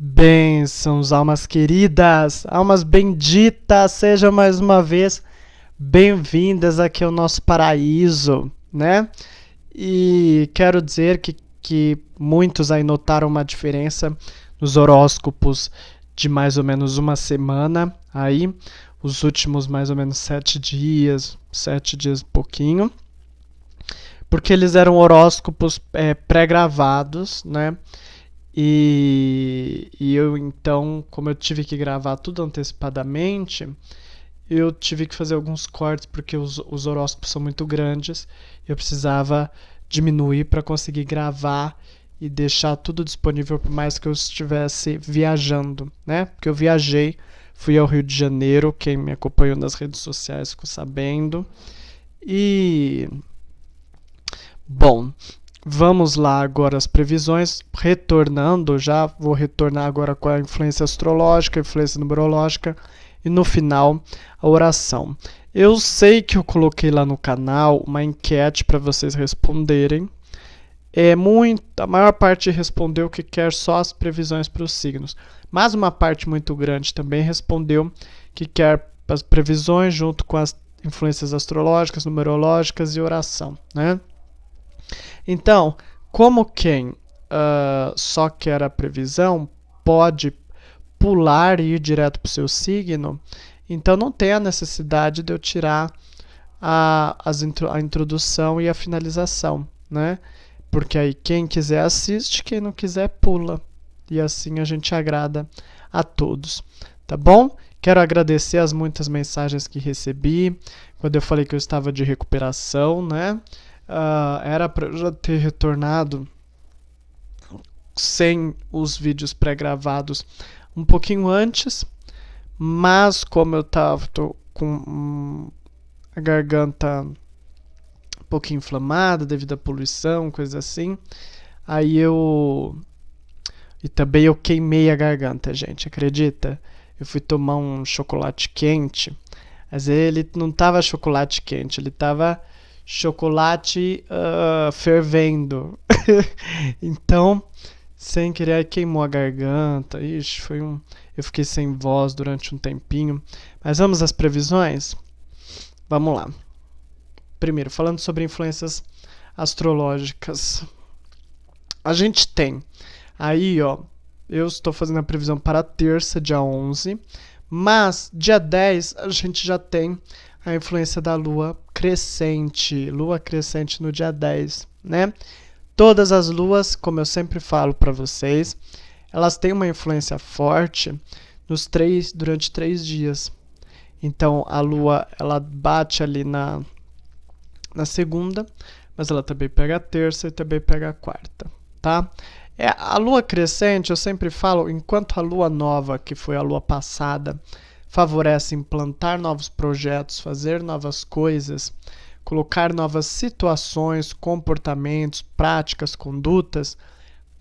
Bênçãos, almas queridas, almas benditas, sejam mais uma vez bem-vindas aqui ao nosso paraíso, né? E quero dizer que muitos aí notaram uma diferença nos horóscopos de mais ou menos uma semana, aí, os últimos mais ou menos 7 dias e pouquinho, porque eles eram horóscopos pré-gravados, né? E eu então, como eu tive que gravar tudo antecipadamente, eu tive que fazer alguns cortes porque os horóscopos são muito grandes. Eu precisava diminuir para conseguir gravar e deixar tudo disponível por mais que eu estivesse viajando, né? Porque eu viajei, fui ao Rio de Janeiro, quem me acompanhou nas redes sociais ficou sabendo. E bom, vamos lá agora as previsões, retornando, já vou retornar agora com a influência astrológica, a influência numerológica e no final a oração. Eu sei que eu coloquei lá no canal uma enquete para vocês responderem. A maior parte respondeu que quer só as previsões para os signos, mas uma parte muito grande também respondeu que quer as previsões junto com as influências astrológicas, numerológicas e oração, né? Então, como quem só quer a previsão pode pular e ir direto para o seu signo, então não tem a necessidade de eu tirar a introdução e a finalização, né? Porque aí quem quiser assiste, quem não quiser pula. E assim a gente agrada a todos, tá bom? Quero agradecer as muitas mensagens que recebi quando eu falei que eu estava de recuperação, né? Era para eu já ter retornado sem os vídeos pré-gravados um pouquinho antes, mas como eu tô com a garganta um pouquinho inflamada devido à poluição, coisa assim, aí e também eu queimei a garganta, gente, acredita? Eu fui tomar um chocolate quente, mas ele não tava chocolate quente, ele tava chocolate fervendo. Então, sem querer, queimou a garganta. Ixi, eu fiquei sem voz durante um tempinho. Mas vamos às previsões? Vamos lá. Primeiro, falando sobre influências astrológicas. A gente tem aí, ó, eu estou fazendo a previsão para terça, dia 11, mas dia 10 a gente já tem a influência da lua crescente no dia 10, né? Todas as luas, como eu sempre falo para vocês, elas têm uma influência forte durante 3 dias. Então a lua ela bate ali na segunda, mas ela também pega a terça e também pega a quarta, tá? A lua crescente, eu sempre falo, enquanto a lua nova, que foi a lua passada, favorece implantar novos projetos, fazer novas coisas, colocar novas situações, comportamentos, práticas, condutas,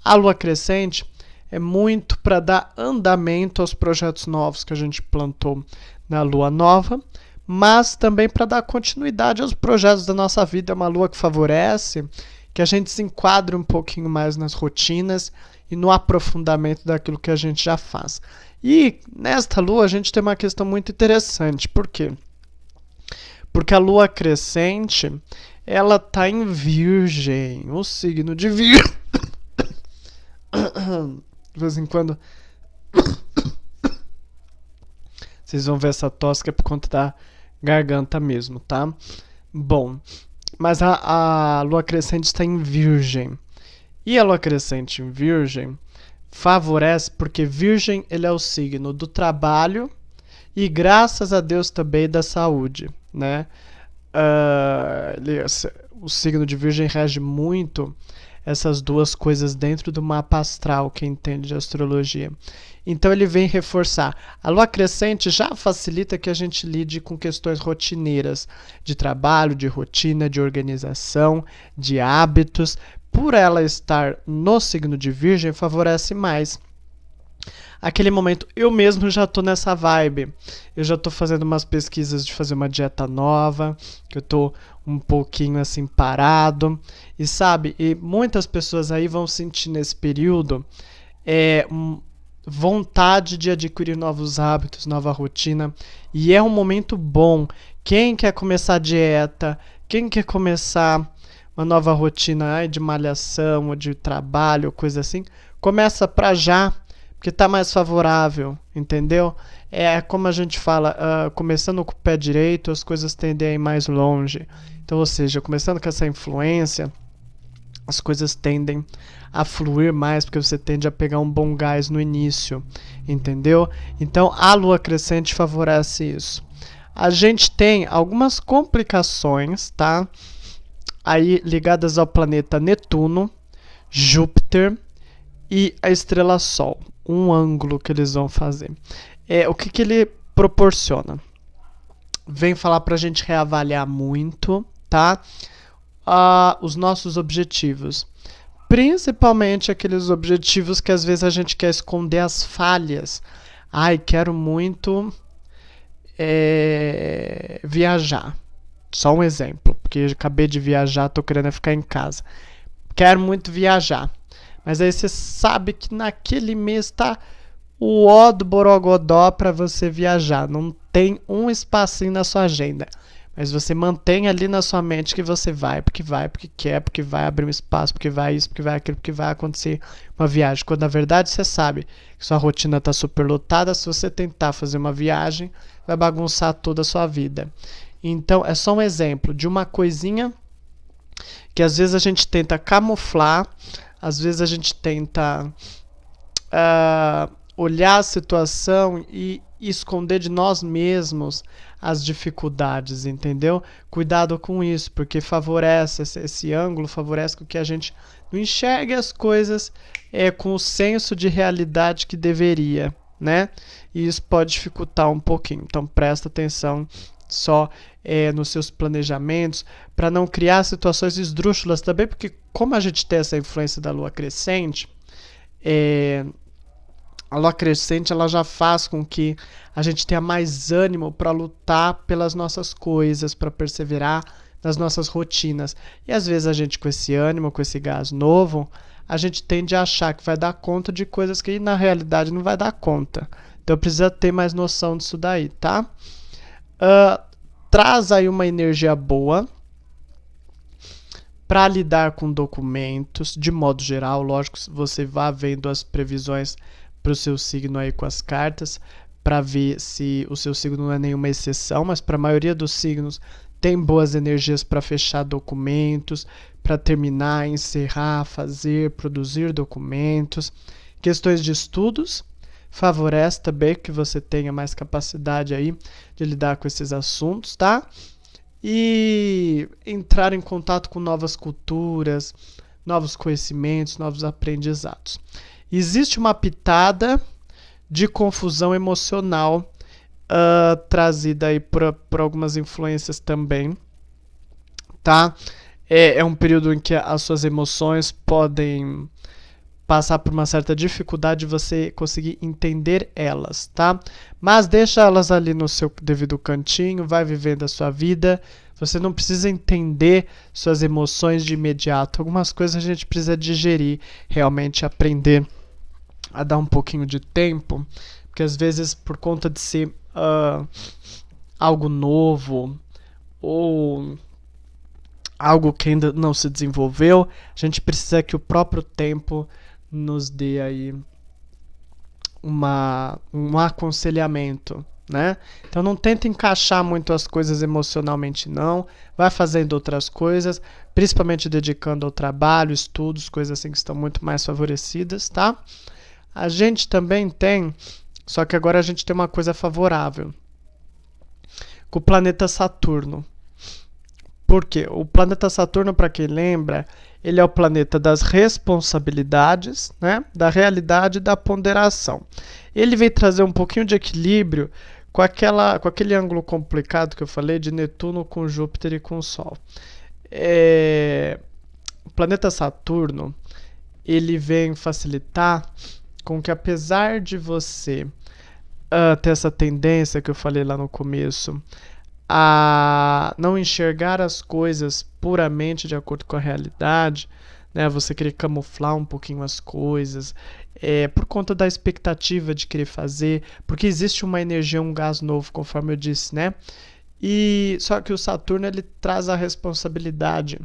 a lua crescente é muito para dar andamento aos projetos novos que a gente plantou na lua nova, mas também para dar continuidade aos projetos da nossa vida. É uma lua que favorece que a gente se enquadre um pouquinho mais nas rotinas e no aprofundamento daquilo que a gente já faz. E nesta lua a gente tem uma questão muito interessante. Por quê? Porque a lua crescente, ela tá em Virgem, o signo de Virgem. De vez em quando vocês vão ver essa tosse que é por conta da garganta mesmo, tá? Bom, mas a lua crescente está em Virgem. E a lua crescente em Virgem favorece porque Virgem ele é o signo do trabalho e graças a Deus também da saúde, né? O signo de Virgem rege muito essas duas coisas dentro do mapa astral, quem entende de astrologia. Então ele vem reforçar. A lua crescente já facilita que a gente lide com questões rotineiras de trabalho, de rotina, de organização, de hábitos. Por ela estar no signo de Virgem, favorece mais aquele momento. Eu mesmo já tô nessa vibe. Eu já tô fazendo umas pesquisas de fazer uma dieta nova, que eu tô um pouquinho assim parado. E sabe, e muitas pessoas aí vão sentir nesse período vontade de adquirir novos hábitos, nova rotina. E é um momento bom. Quem quer começar a dieta, quem quer começar uma nova rotina de malhação, ou de trabalho, coisa assim, começa pra já, porque tá mais favorável, entendeu? É como a gente fala, começando com o pé direito, as coisas tendem a ir mais longe. Então, ou seja, começando com essa influência, as coisas tendem a fluir mais, porque você tende a pegar um bom gás no início, entendeu? Então, a lua crescente favorece isso. A gente tem algumas complicações, tá? Aí ligadas ao planeta Netuno, Júpiter e a estrela Sol. Um ângulo que eles vão fazer. O que ele proporciona? Vem falar pra gente reavaliar muito, tá? Os nossos objetivos. Principalmente aqueles objetivos que às vezes a gente quer esconder as falhas. Ai, quero muito viajar. Só um exemplo, porque eu acabei de viajar, tô querendo ficar em casa. Quero muito viajar. Mas aí você sabe que naquele mês tá o ó do borogodó para você viajar. Não tem um espacinho na sua agenda. Mas você mantém ali na sua mente que você vai, porque quer, porque vai abrir um espaço, porque vai isso, porque vai aquilo, porque vai acontecer uma viagem. Quando na verdade você sabe que sua rotina está super lotada, se você tentar fazer uma viagem, vai bagunçar toda a sua vida. Então é só um exemplo de uma coisinha que às vezes a gente tenta camuflar, às vezes a gente tenta olhar a situação e esconder de nós mesmos as dificuldades, entendeu? Cuidado com isso, porque favorece esse ângulo, favorece com que a gente não enxergue as coisas com o senso de realidade que deveria, né? E isso pode dificultar um pouquinho. Então presta atenção só nos seus planejamentos para não criar situações esdrúxulas também, porque como a gente tem essa influência da lua crescente, a lua crescente ela já faz com que a gente tenha mais ânimo para lutar pelas nossas coisas, para perseverar nas nossas rotinas. E às vezes a gente com esse ânimo, com esse gás novo, a gente tende a achar que vai dar conta de coisas que na realidade não vai dar conta. Então precisa ter mais noção disso daí, tá? Traz aí uma energia boa para lidar com documentos, de modo geral. Lógico, você vai vendo as previsões para o seu signo aí com as cartas, para ver se o seu signo não é nenhuma exceção, mas para a maioria dos signos tem boas energias para fechar documentos, para terminar, encerrar, fazer, produzir documentos. Questões de estudos, favorece também que você tenha mais capacidade aí de lidar com esses assuntos, tá? E entrar em contato com novas culturas, novos conhecimentos, novos aprendizados. Existe uma pitada de confusão emocional trazida aí por algumas influências também, tá? É um período em que as suas emoções podem passar por uma certa dificuldade de você conseguir entender elas, tá? Mas deixa elas ali no seu devido cantinho, vai vivendo a sua vida. Você não precisa entender suas emoções de imediato. Algumas coisas a gente precisa digerir, realmente aprender a dar um pouquinho de tempo, porque às vezes por conta de ser algo novo ou algo que ainda não se desenvolveu, a gente precisa que o próprio tempo nos dê aí um aconselhamento, né? Então não tenta encaixar muito as coisas emocionalmente não, vai fazendo outras coisas, principalmente dedicando ao trabalho, estudos, coisas assim que estão muito mais favorecidas, tá? A gente também tem, só que agora a gente tem uma coisa favorável, com o planeta Saturno. Por quê? O planeta Saturno, para quem lembra, ele é o planeta das responsabilidades, né? Da realidade e da ponderação. Ele vem trazer um pouquinho de equilíbrio com aquele ângulo complicado que eu falei de Netuno com Júpiter e com o Sol. O planeta Saturno, ele vem facilitar com que, apesar de você ter essa tendência que eu falei lá no começo, a não enxergar as coisas puramente de acordo com a realidade, né? Você querer camuflar um pouquinho as coisas, por conta da expectativa de querer fazer, porque existe uma energia, um gás novo, conforme eu disse, né? E só que o Saturno ele traz a responsabilidade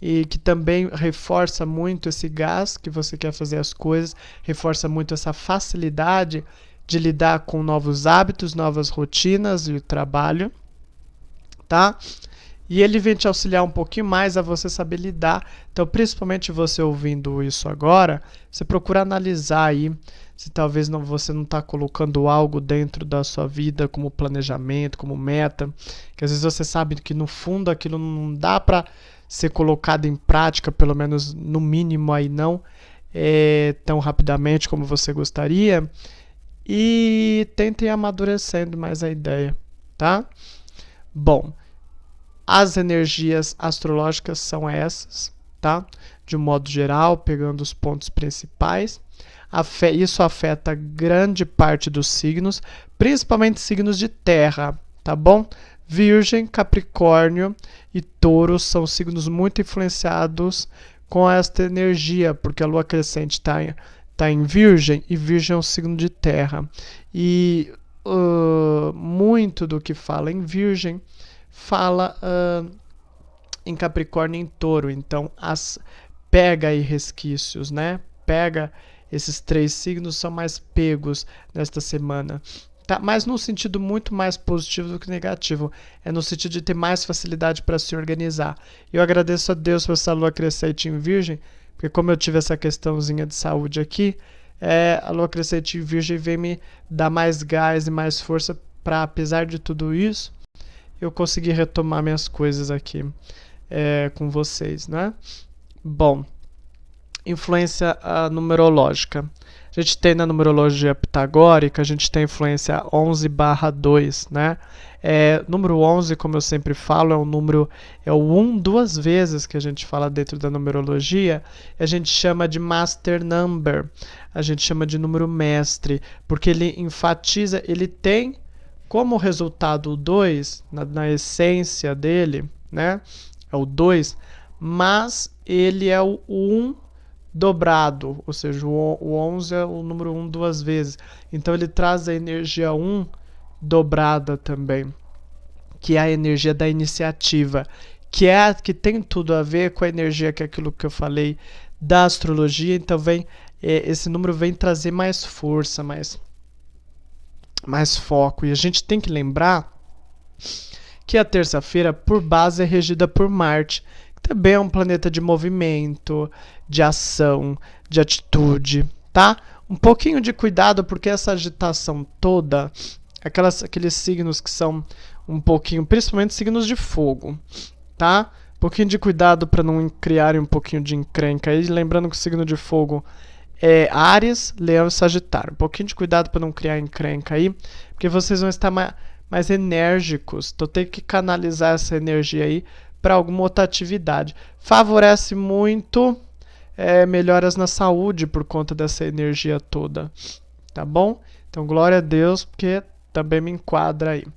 e que também reforça muito esse gás que você quer fazer as coisas, reforça muito essa facilidade de lidar com novos hábitos, novas rotinas e o trabalho, tá? E ele vem te auxiliar um pouquinho mais a você saber lidar. Então, principalmente você ouvindo isso agora, você procura analisar aí se talvez você não está colocando algo dentro da sua vida como planejamento, como meta, que às vezes você sabe que no fundo aquilo não dá para ser colocado em prática, pelo menos no mínimo aí não, tão rapidamente como você gostaria, e tentem amadurecendo mais a ideia, tá? Bom, as energias astrológicas são essas, tá? De um modo geral, pegando os pontos principais. Isso afeta grande parte dos signos, principalmente signos de terra, tá bom? Virgem, Capricórnio e Touro são signos muito influenciados com esta energia, porque a lua crescente está em Virgem, e Virgem é um signo de terra. E muito do que fala em Virgem fala em Capricórnio e em Touro. Então, pega aí resquícios, né? Pega esses 3 signos, são mais pegos nesta semana. Tá? Mas num sentido muito mais positivo do que negativo. É no sentido de ter mais facilidade para se organizar. Eu agradeço a Deus por essa lua crescente em Virgem, porque como eu tive essa questãozinha de saúde aqui, a lua crescente em Virgem vem me dar mais gás e mais força para, apesar de tudo isso, eu conseguir retomar minhas coisas aqui com vocês, né? Bom, influência numerológica. A gente tem na numerologia pitagórica, a gente tem a influência 11/2, né? Número 11, como eu sempre falo, é o 1 2 vezes que a gente fala dentro da numerologia, a gente chama de master number, a gente chama de número mestre, porque ele enfatiza, ele tem como resultado o 2, na essência dele, né? É o 2, mas ele é o 1 dobrado, ou seja, o 11 é o número 1 2 vezes. Então ele traz a energia 1 dobrada também, que é a energia da iniciativa, que tem tudo a ver com a energia, que é aquilo que eu falei da astrologia. Então esse número vem trazer mais força, mais foco. E a gente tem que lembrar que a terça-feira, por base, é regida por Marte, que também é um planeta de movimento, de ação, de atitude, tá? Um pouquinho de cuidado, porque essa agitação toda, aqueles signos que são um pouquinho, principalmente signos de fogo, tá? Um pouquinho de cuidado para não criarem um pouquinho de encrenca aí, lembrando que o signo de fogo é Áries, Leão e Sagitário. Um pouquinho de cuidado para não criar encrenca aí, porque vocês vão estar mais enérgicos. Então tem que canalizar essa energia aí para alguma outra atividade. Favorece muito melhoras na saúde por conta dessa energia toda, tá bom? Então glória a Deus, porque também me enquadra aí.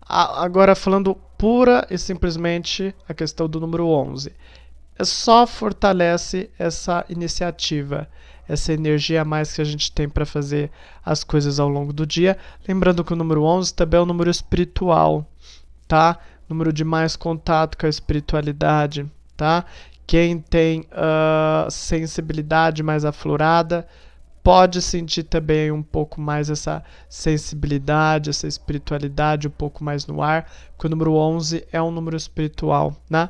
Agora falando pura e simplesmente a questão do número 11. Só fortalece essa iniciativa, essa energia a mais que a gente tem para fazer as coisas ao longo do dia. Lembrando que o número 11 também é um número espiritual, tá? Número de mais contato com a espiritualidade, tá? Quem tem sensibilidade mais aflorada pode sentir também um pouco mais essa sensibilidade, essa espiritualidade um pouco mais no ar, porque o número 11 é um número espiritual, né?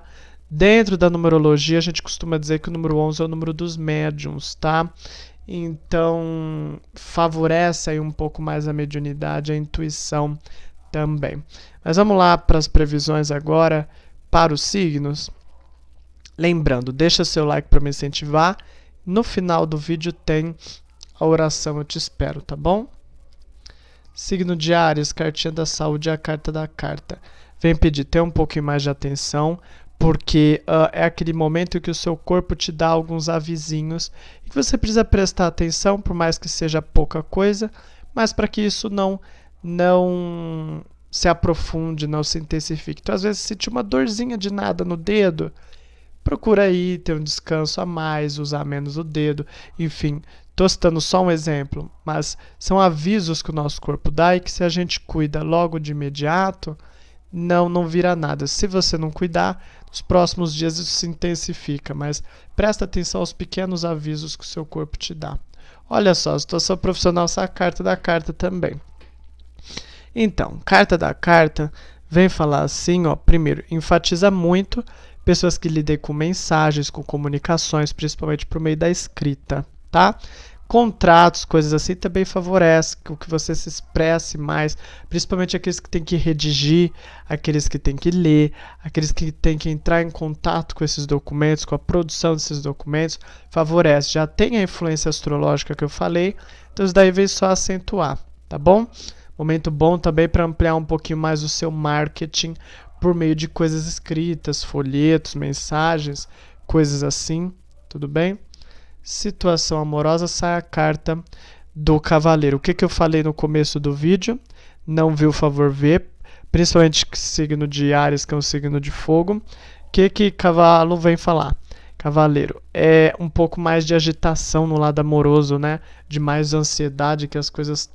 Dentro da numerologia, a gente costuma dizer que o número 11 é o número dos médiums, tá? Então, favorece aí um pouco mais a mediunidade, a intuição também. Mas vamos lá para as previsões agora para os signos. Lembrando, deixa seu like para me incentivar. No final do vídeo tem a oração Eu Te Espero, tá bom? Signo de Áries, cartinha da saúde, a carta da carta. Vem pedir, tenha um pouquinho mais de atenção, porque é aquele momento que o seu corpo te dá alguns avisinhos e que você precisa prestar atenção, por mais que seja pouca coisa, mas para que isso não se aprofunde, não se intensifique. Então, às vezes, se sentir uma dorzinha de nada no dedo, procura aí ter um descanso a mais, usar menos o dedo, enfim. Estou citando só um exemplo, mas são avisos que o nosso corpo dá e que se a gente cuida logo de imediato, não vira nada. Se você não cuidar, nos próximos dias isso se intensifica, mas presta atenção aos pequenos avisos que o seu corpo te dá. Olha só, a situação profissional, essa carta da carta também. Então, carta da carta vem falar assim, ó, primeiro, enfatiza muito pessoas que lidem com mensagens, com comunicações, principalmente por meio da escrita, tá? Contratos, coisas assim, também favorece que você se expresse mais, principalmente aqueles que têm que redigir, aqueles que têm que ler, aqueles que têm que entrar em contato com esses documentos, com a produção desses documentos, favorece. Já tem a influência astrológica que eu falei, então isso daí vem só acentuar, tá bom? Momento bom também para ampliar um pouquinho mais o seu marketing por meio de coisas escritas, folhetos, mensagens, coisas assim, tudo bem? Situação amorosa, sai a carta do cavaleiro. O que eu falei no começo do vídeo? Não viu, favor ver, principalmente signo de Áries, que é um signo de fogo. O que cavalo vem falar? Cavaleiro, é um pouco mais de agitação no lado amoroso, né? De mais ansiedade, que as coisas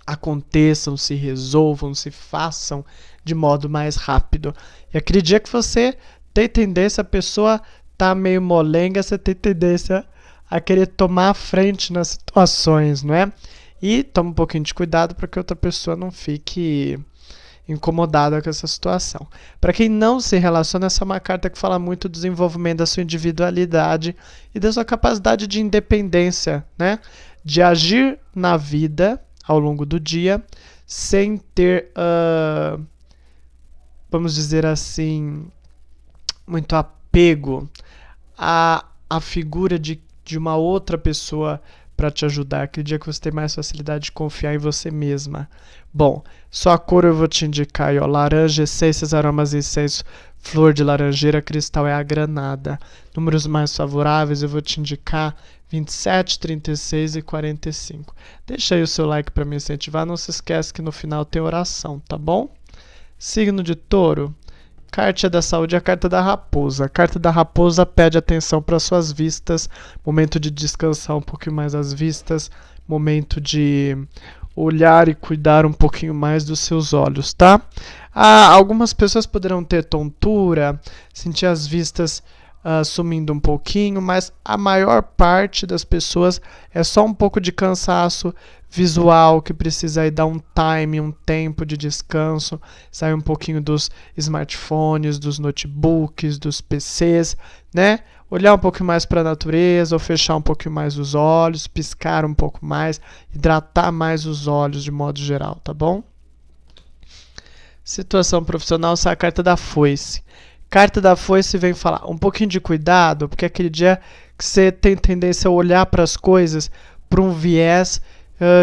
aconteçam, se resolvam, se façam de modo mais rápido. E aquele dia que você tem tendência, a pessoa tá meio molenga, você tem tendência a querer tomar a frente nas situações, não é? E toma um pouquinho de cuidado para que outra pessoa não fique incomodada com essa situação. Para quem não se relaciona, essa é uma carta que fala muito do desenvolvimento da sua individualidade e da sua capacidade de independência, né? De agir na vida ao longo do dia sem ter, vamos dizer assim, muito apego à figura de uma outra pessoa para te ajudar. Aquele dia que você tem mais facilidade de confiar em você mesma. Bom, só a cor eu vou te indicar aí, ó, laranja, essências, aromas e incenso, flor de laranjeira, cristal é a granada. Números mais favoráveis eu vou te indicar 27, 36 e 45. Deixa aí o seu like para me incentivar. Não se esquece que no final tem oração, tá bom? Signo de Touro. Carta da saúde é a carta da raposa. A carta da raposa pede atenção para suas vistas, momento de descansar um pouquinho mais as vistas, momento de olhar e cuidar um pouquinho mais dos seus olhos, tá? Algumas pessoas poderão ter tontura, sentir as vistas sumindo um pouquinho, mas a maior parte das pessoas é só um pouco de cansaço visual que precisa aí dar um time, um tempo de descanso, sair um pouquinho dos smartphones, dos notebooks, dos PCs, né? Olhar um pouquinho mais para a natureza, ou fechar um pouquinho mais os olhos, piscar um pouco mais, hidratar mais os olhos de modo geral, tá bom? Situação profissional, essa é a carta da foice. Carta da foice vem falar um pouquinho de cuidado, porque é aquele dia que você tem tendência a olhar para as coisas por um viés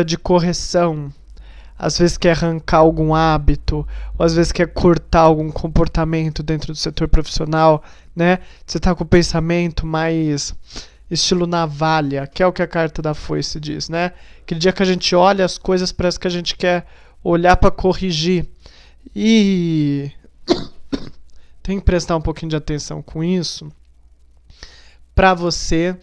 de correção. Às vezes quer arrancar algum hábito, ou às vezes quer cortar algum comportamento dentro do setor profissional, né? Você está com o pensamento mais estilo navalha, que é o que a carta da foice diz, né? Aquele dia que a gente olha as coisas, parece que a gente quer olhar para corrigir. E tem que prestar um pouquinho de atenção com isso para você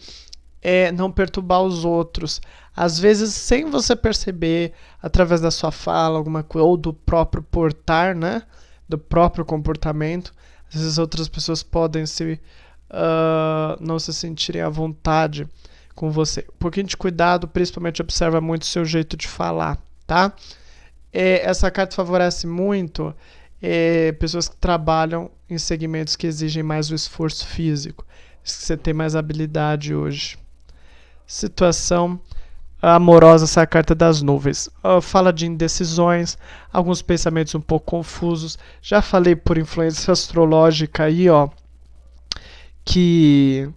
não perturbar os outros. Às vezes, sem você perceber, através da sua fala, alguma coisa, ou do próprio portar, né? Do próprio comportamento, às vezes outras pessoas podem não se sentirem à vontade com você. Um pouquinho de cuidado, principalmente observa muito o seu jeito de falar, tá? Essa carta favorece muito pessoas que trabalham em segmentos que exigem mais o esforço físico. Você tem mais habilidade hoje. Situação amorosa, essa é a carta das nuvens. Fala de indecisões, alguns pensamentos um pouco confusos. Já falei por influência astrológica aí, ó, que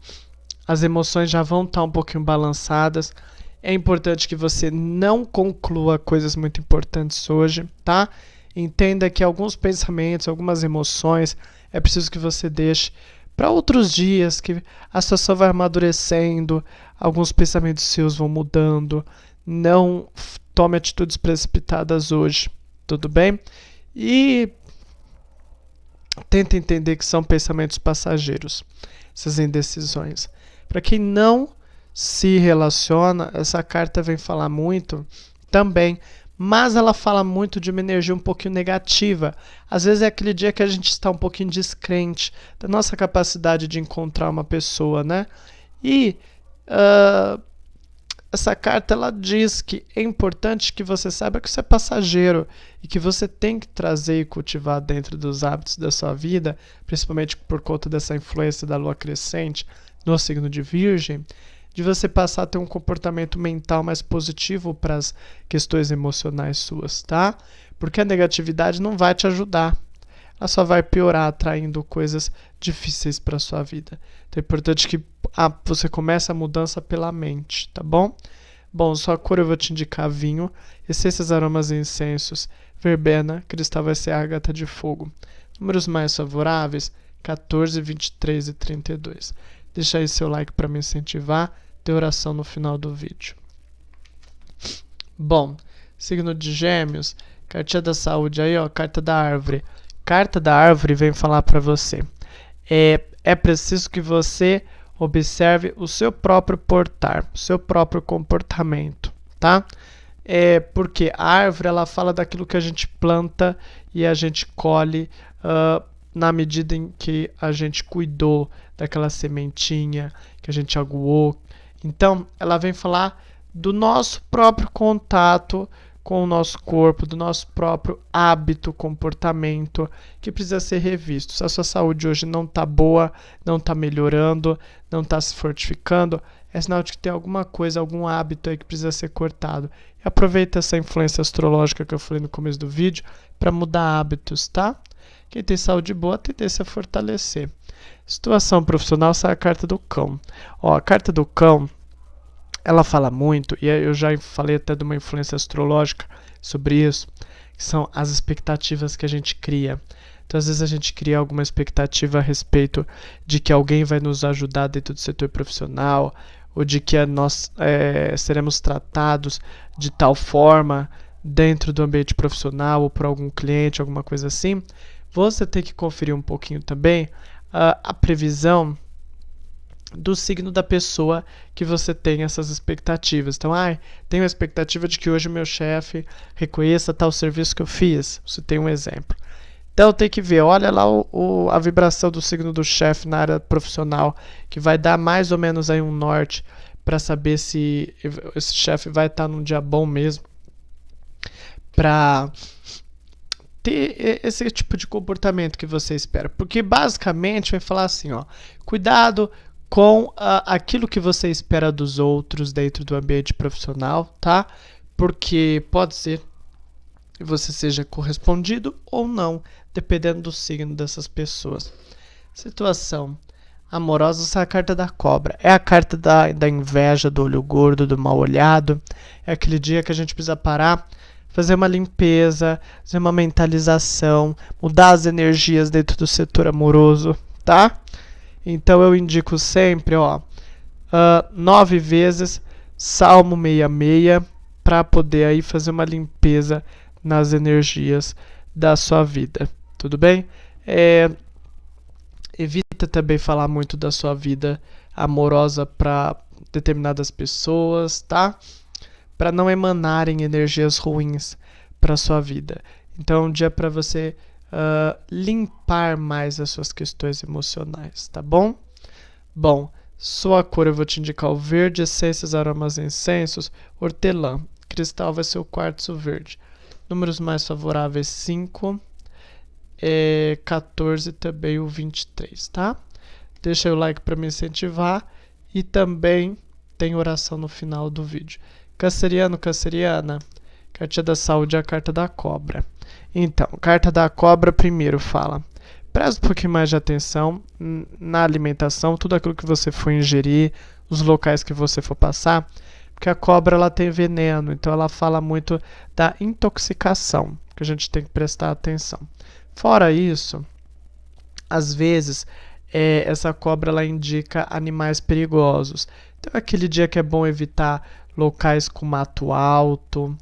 as emoções já vão estar um pouquinho balançadas. É importante que você não conclua coisas muito importantes hoje, tá? Entenda que alguns pensamentos, algumas emoções, é preciso que você deixe para outros dias, que a situação vai amadurecendo, alguns pensamentos seus vão mudando. Não tome atitudes precipitadas hoje, tudo bem? E tenta entender que são pensamentos passageiros, essas indecisões. Para quem não se relaciona, essa carta vem falar muito também, mas ela fala muito de uma energia um pouquinho negativa. Às vezes é aquele dia que a gente está um pouquinho descrente da nossa capacidade de encontrar uma pessoa, né? E essa carta ela diz que é importante que você saiba que isso é passageiro e que você tem que trazer e cultivar dentro dos hábitos da sua vida, principalmente por conta dessa influência da lua crescente no signo de Virgem, de você passar a ter um comportamento mental mais positivo para as questões emocionais suas, tá? Porque a negatividade não vai te ajudar. Ela só vai piorar, atraindo coisas difíceis para sua vida. Então é importante que você comece a mudança pela mente, tá bom? Bom, sua cor eu vou te indicar vinho, essências, aromas e incensos, verbena, cristal vai ser ágata de fogo. Números mais favoráveis, 14, 23 e 32. Deixa aí seu like para me incentivar, ter oração no final do vídeo. Bom, signo de Gêmeos, cartinha da saúde aí, ó, carta da árvore. Carta da árvore vem falar para você. É preciso que você observe o seu próprio portar, o seu próprio comportamento, tá? Porque a árvore ela fala daquilo que a gente planta e a gente colhe na medida em que a gente cuidou daquela sementinha que a gente aguou. Então, ela vem falar do nosso próprio contato com o nosso corpo, do nosso próprio hábito, comportamento, que precisa ser revisto. Se a sua saúde hoje não está boa, não está melhorando, não está se fortificando, é sinal de que tem alguma coisa, algum hábito aí que precisa ser cortado. E aproveita essa influência astrológica que eu falei no começo do vídeo para mudar hábitos, tá? Quem tem saúde boa, tendência a fortalecer. Situação profissional, sai a carta do cão. Ó, a carta do cão, ela fala muito, e eu já falei até de uma influência astrológica sobre isso, que são as expectativas que a gente cria. Então, às vezes a gente cria alguma expectativa a respeito de que alguém vai nos ajudar dentro do setor profissional, ou de que nós seremos tratados de tal forma dentro do ambiente profissional, ou por algum cliente, alguma coisa assim. Você tem que conferir um pouquinho também a previsão do signo da pessoa que você tem essas expectativas. Então, tenho a expectativa de que hoje o meu chefe reconheça tal serviço que eu fiz. Você tem um exemplo. Então, tem que ver, olha lá a vibração do signo do chefe na área profissional, que vai dar mais ou menos aí um norte para saber se esse chefe vai estar num dia bom mesmo para ter esse tipo de comportamento que você espera. Porque, basicamente, vai falar assim, ó, cuidado com aquilo que você espera dos outros dentro do ambiente profissional, tá? Porque pode ser que você seja correspondido ou não, dependendo do signo dessas pessoas. Situação amorosa, essa é a carta da cobra. É a carta da inveja, do olho gordo, do mal olhado. É aquele dia que a gente precisa parar, fazer uma limpeza, fazer uma mentalização, mudar as energias dentro do setor amoroso, tá? Então eu indico sempre, 9 vezes Salmo 66 para poder aí fazer uma limpeza nas energias da sua vida, tudo bem? Evita também falar muito da sua vida amorosa para determinadas pessoas, tá? Para não emanarem energias ruins para sua vida. Então é um dia para você limpar mais as suas questões emocionais, tá bom? Bom, sua cor eu vou te indicar o verde, essências, aromas e incensos, hortelã. Cristal vai ser o quartzo verde. Números mais favoráveis 5, 14 também o 23, tá? Deixa aí o like para me incentivar e também tem oração no final do vídeo. Canceriano, canceriana, carta da saúde é a carta da cobra. Então, carta da cobra primeiro fala, presta um pouquinho mais de atenção na alimentação, tudo aquilo que você for ingerir, os locais que você for passar, porque a cobra ela tem veneno, então ela fala muito da intoxicação, que a gente tem que prestar atenção. Fora isso, às vezes, essa cobra ela indica animais perigosos. Então, é aquele dia que é bom evitar locais com mato alto,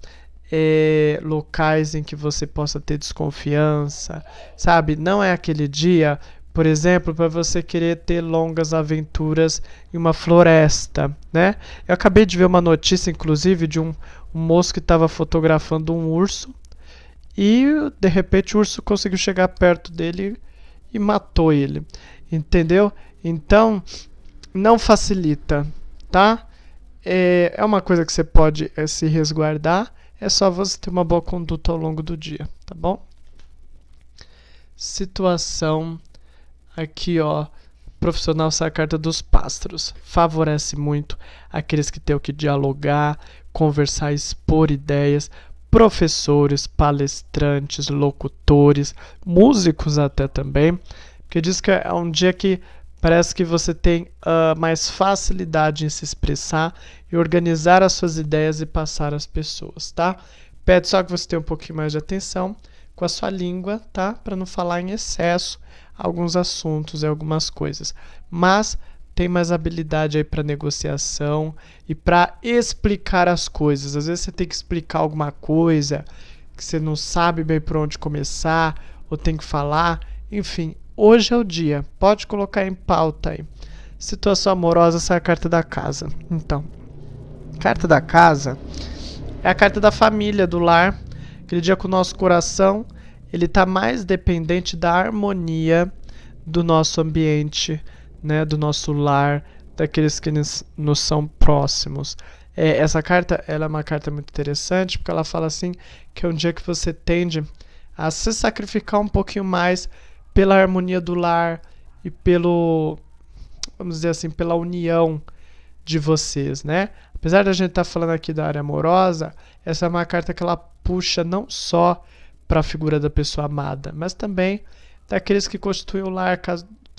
locais em que você possa ter desconfiança, sabe? Não é aquele dia, por exemplo, para você querer ter longas aventuras em uma floresta, né? Eu acabei de ver uma notícia, inclusive, de um moço que estava fotografando um urso e, de repente, o urso conseguiu chegar perto dele e matou ele, entendeu? Então, não facilita, tá? É uma coisa que você pode se resguardar, é só você ter uma boa conduta ao longo do dia, tá bom? Situação aqui, ó, profissional, sai a carta dos pássaros. Favorece muito aqueles que têm o que dialogar, conversar, expor ideias, professores, palestrantes, locutores, músicos até também, porque diz que é um dia que parece que você tem mais facilidade em se expressar e organizar as suas ideias e passar às pessoas, tá? Pede só que você tenha um pouquinho mais de atenção com a sua língua, tá? Para não falar em excesso alguns assuntos e algumas coisas. Mas tem mais habilidade aí para negociação e para explicar as coisas. Às vezes você tem que explicar alguma coisa que você não sabe bem por onde começar ou tem que falar. Enfim, hoje é o dia. Pode colocar em pauta aí. Situação amorosa, sai a carta da casa. Então, carta da casa é a carta da família, do lar. Aquele dia com o nosso coração, ele está mais dependente da harmonia do nosso ambiente, né, do nosso lar, daqueles que nos são próximos. Essa carta, ela é uma carta muito interessante, porque ela fala assim, que é um dia que você tende a se sacrificar um pouquinho mais pela harmonia do lar e vamos dizer assim, pela união de vocês, né? Apesar da gente estar falando aqui da área amorosa, essa é uma carta que ela puxa não só para a figura da pessoa amada, mas também daqueles que constituem o lar,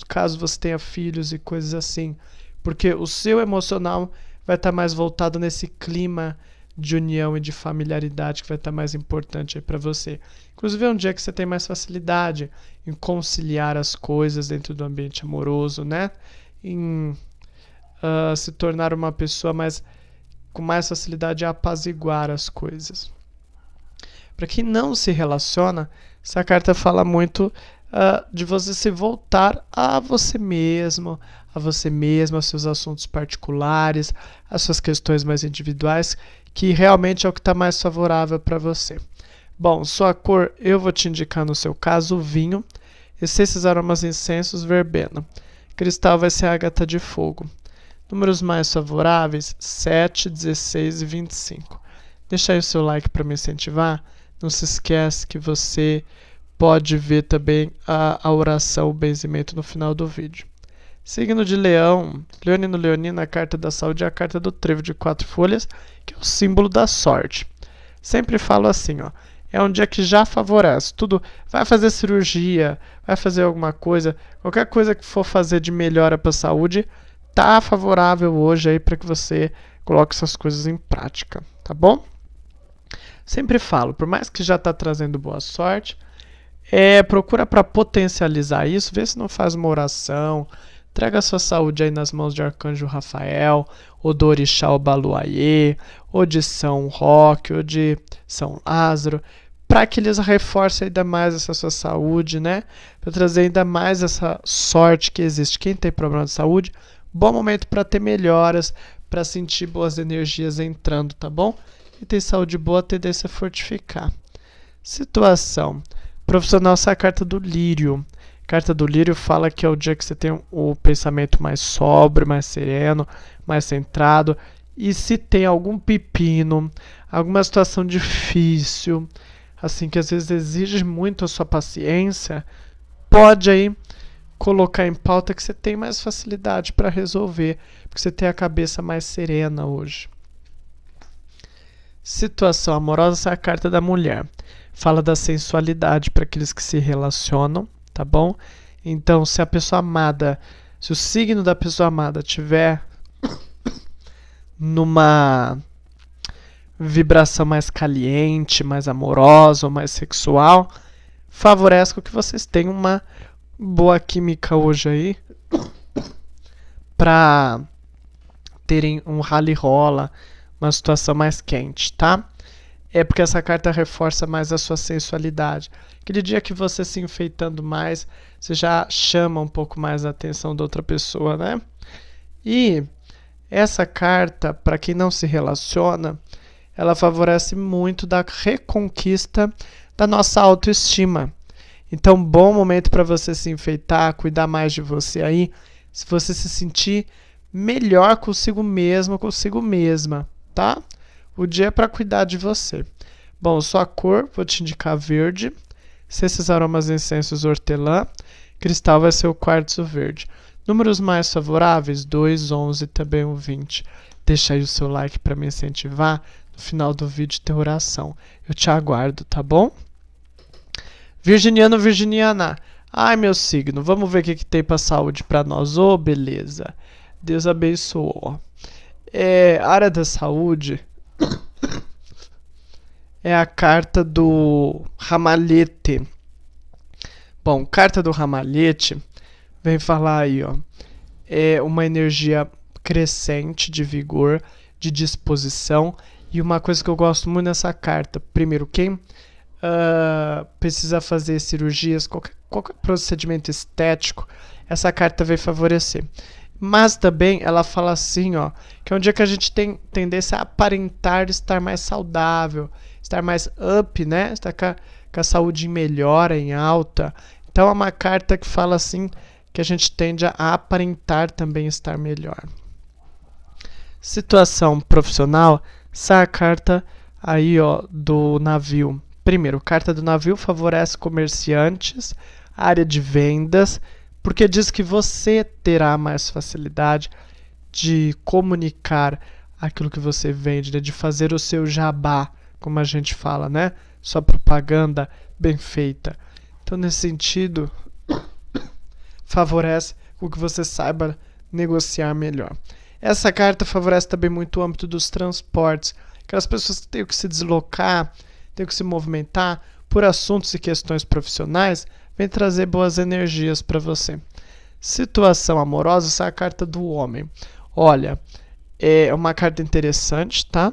caso você tenha filhos e coisas assim. Porque o seu emocional vai estar mais voltado nesse clima de união e de familiaridade que vai estar mais importante para você. Inclusive é um dia que você tem mais facilidade em conciliar as coisas dentro do ambiente amoroso, né? Em se tornar uma pessoa com mais facilidade a apaziguar as coisas. Para quem não se relaciona, essa carta fala muito de você se voltar a você mesmo, aos seus assuntos particulares, às suas questões mais individuais, que realmente é o que está mais favorável para você. Bom, sua cor, eu vou te indicar no seu caso, o vinho, essências, aromas, incensos, verbena. Cristal vai ser a ágata de fogo. Números mais favoráveis, 7, 16 e 25. Deixa aí o seu like para me incentivar. Não se esquece que você pode ver também a oração, o benzimento no final do vídeo. Signo de Leão, Leonino Leonina, a carta da saúde é a carta do trevo de 4 folhas, que é o símbolo da sorte. Sempre falo assim, ó, é um dia que já favorece, tudo, vai fazer cirurgia, vai fazer alguma coisa, qualquer coisa que for fazer de melhora para a saúde, tá favorável hoje aí para que você coloque essas coisas em prática, tá bom? Sempre falo, por mais que já está trazendo boa sorte, procura para potencializar isso, vê se não faz uma oração, traga a sua saúde aí nas mãos de Arcanjo Rafael, ou do Orixá Obaluayê, ou de São Roque, ou de São Lázaro, para que eles reforcem ainda mais essa sua saúde, né? Para trazer ainda mais essa sorte que existe. Quem tem problema de saúde, bom momento para ter melhoras, para sentir boas energias entrando, tá bom? E tem saúde boa, a tendência a fortificar. Situação. Profissional, essa é a carta do lírio. A carta do lírio fala que é o dia que você tem o pensamento mais sóbrio, mais sereno, mais centrado. E se tem algum pepino, alguma situação difícil, assim, que às vezes exige muito a sua paciência, pode aí colocar em pauta que você tem mais facilidade para resolver, porque você tem a cabeça mais serena hoje. Situação amorosa, essa é a carta da mulher. Fala da sensualidade para aqueles que se relacionam, tá bom? Então, se a pessoa amada, se o signo da pessoa amada tiver numa vibração mais caliente, mais amorosa ou mais sexual, favorece com que vocês tenham uma boa química hoje aí para terem um rally rola, uma situação mais quente, tá? é porque essa carta reforça mais a sua sensualidade. Aquele dia que você se enfeitando mais, você já chama um pouco mais a atenção da outra pessoa, né? E essa carta, para quem não se relaciona, ela favorece muito da reconquista da nossa autoestima. Então, bom momento para você se enfeitar, cuidar mais de você aí, se você se sentir melhor consigo mesmo, consigo mesma, tá? O dia é para cuidar de você. Bom, sua cor, vou te indicar verde. Esses aromas incensos hortelã. Cristal vai ser o quartzo verde. Números mais favoráveis, 2, 11 e também o 20. Deixa aí o seu like para me incentivar. No final do vídeo ter oração. Eu te aguardo, tá bom? Virginiano, virginiana. Ai, meu signo. Vamos ver o que tem para saúde para nós. Ô, beleza. Deus abençoou. Área da saúde é a carta do ramalhete. Bom, carta do ramalhete vem falar aí, ó. É uma energia crescente de vigor, de disposição. E uma coisa que eu gosto muito nessa carta. Primeiro, quem precisa fazer cirurgias, qualquer procedimento estético, essa carta vai favorecer. Mas também ela fala assim, ó, que é um dia que a gente tem tendência a aparentar estar mais saudável, estar mais up, né? Estar com a saúde em melhora, em alta. Então é uma carta que fala assim que a gente tende a aparentar também estar melhor. Situação profissional, essa carta aí, ó, do navio. Primeiro, carta do navio favorece comerciantes, área de vendas, porque diz que você terá mais facilidade de comunicar aquilo que você vende, né? De fazer o seu jabá, como a gente fala, né? Sua propaganda bem feita. Então, nesse sentido, favorece o que você saiba negociar melhor. Essa carta favorece também muito o âmbito dos transportes. Aquelas pessoas que têm que se deslocar, têm que se movimentar por assuntos e questões profissionais, vem trazer boas energias para você. Situação amorosa, essa é a carta do homem. Olha, é uma carta interessante, tá?